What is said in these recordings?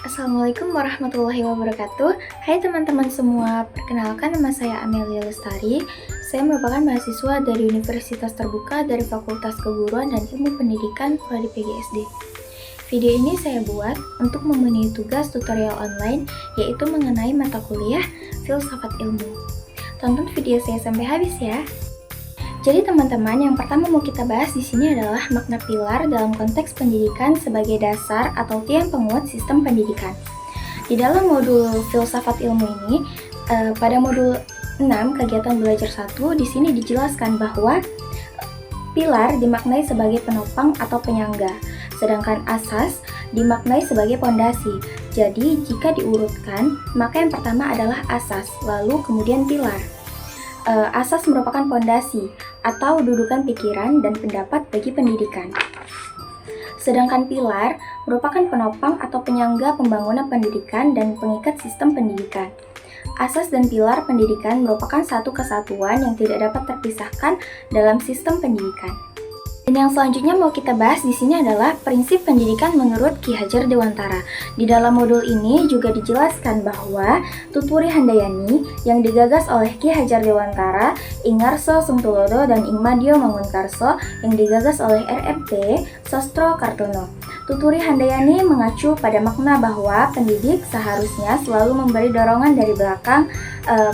Assalamualaikum warahmatullahi wabarakatuh. Hai teman-teman semua, perkenalkan nama saya Amelia Lestari. Saya merupakan mahasiswa dari Universitas Terbuka dari Fakultas Keguruan dan Ilmu Pendidikan Prodi PGSD. Video ini saya buat untuk memenuhi tugas tutorial online, yaitu mengenai mata kuliah Filsafat Ilmu. Tonton video saya sampai habis ya. Jadi teman-teman, yang pertama mau kita bahas di sini adalah makna pilar dalam konteks pendidikan sebagai dasar atau tiang penguat sistem pendidikan. Di dalam modul Filsafat Ilmu ini, pada modul 6 kegiatan belajar 1, di sini dijelaskan bahwa pilar dimaknai sebagai penopang atau penyangga, sedangkan asas dimaknai sebagai pondasi. Jadi jika diurutkan, maka yang pertama adalah asas, lalu kemudian pilar. Asas merupakan pondasi atau dudukan pikiran dan pendapat bagi pendidikan. Sedangkan pilar merupakan penopang atau penyangga pembangunan pendidikan dan pengikat sistem pendidikan. Asas dan pilar pendidikan merupakan satu kesatuan yang tidak dapat terpisahkan dalam sistem pendidikan. Dan yang selanjutnya mau kita bahas di sini adalah prinsip pendidikan menurut Ki Hajar Dewantara. Di dalam modul ini juga dijelaskan bahwa Tuturi Handayani yang digagas oleh Ki Hajar Dewantara, Ingarso Sungtulodo dan Ingmadio Mangunkarso yang digagas oleh RMP Sostro Kartono. Tuturi Handayani mengacu pada makna bahwa pendidik seharusnya selalu memberi dorongan dari belakang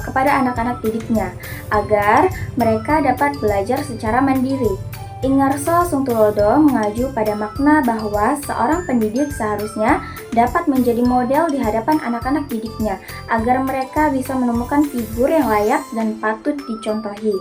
kepada anak-anak didiknya agar mereka dapat belajar secara mandiri. Ingarso Sungtulodo mengacu pada makna bahwa seorang pendidik seharusnya dapat menjadi model di hadapan anak-anak didiknya agar mereka bisa menemukan figur yang layak dan patut dicontohi,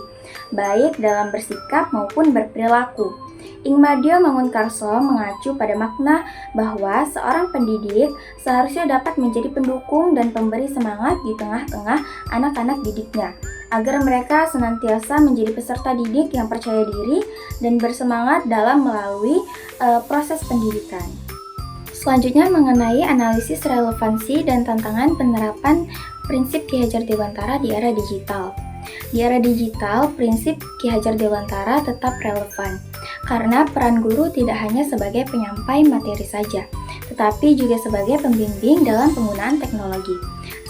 baik dalam bersikap maupun berperilaku. Ingmadio Mangunkarso mengacu pada makna bahwa seorang pendidik seharusnya dapat menjadi pendukung dan pemberi semangat di tengah-tengah anak-anak didiknya, agar mereka senantiasa menjadi peserta didik yang percaya diri dan bersemangat dalam melalui proses pendidikan. Selanjutnya mengenai analisis relevansi dan tantangan penerapan prinsip Ki Hajar Dewantara di era digital. Di era digital, prinsip Ki Hajar Dewantara tetap relevan, karena peran guru tidak hanya sebagai penyampai materi saja, tetapi juga sebagai pembimbing dalam penggunaan teknologi.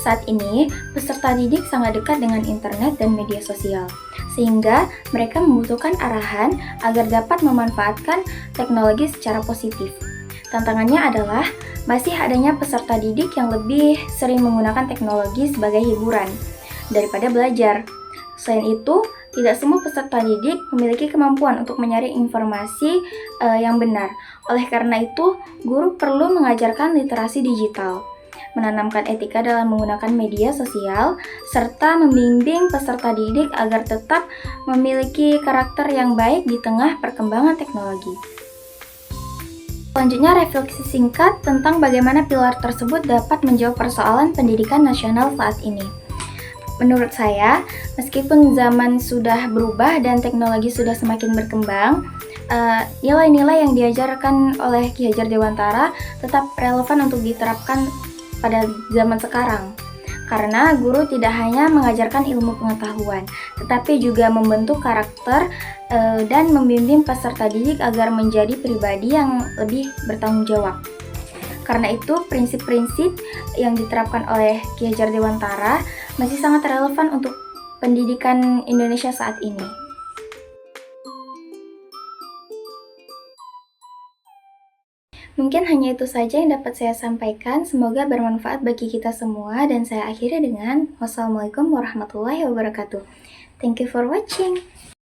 Saat ini, peserta didik sangat dekat dengan internet dan media sosial, sehingga mereka membutuhkan arahan agar dapat memanfaatkan teknologi secara positif. Tantangannya adalah masih adanya peserta didik yang lebih sering menggunakan teknologi sebagai hiburan daripada belajar. Selain itu, tidak semua peserta didik memiliki kemampuan untuk menyaring informasi yang benar. Oleh karena itu, guru perlu mengajarkan literasi digital, menanamkan etika dalam menggunakan media sosial, serta membimbing peserta didik agar tetap memiliki karakter yang baik di tengah perkembangan teknologi. Selanjutnya, refleksi singkat tentang bagaimana pilar tersebut dapat menjawab persoalan pendidikan nasional saat ini. Menurut saya, meskipun zaman sudah berubah dan teknologi sudah semakin berkembang, nilai-nilai yang diajarkan oleh Ki Hajar Dewantara tetap relevan untuk diterapkan pada zaman sekarang. Karena guru tidak hanya mengajarkan ilmu pengetahuan, tetapi juga membentuk karakter dan membimbing peserta didik agar menjadi pribadi yang lebih bertanggung jawab. Karena itu, prinsip-prinsip yang diterapkan oleh Ki Hajar Dewantara masih sangat relevan untuk pendidikan Indonesia saat ini. Mungkin hanya itu saja yang dapat saya sampaikan. Semoga bermanfaat bagi kita semua, dan saya akhiri dengan wassalamualaikum warahmatullahi wabarakatuh. Thank you for watching.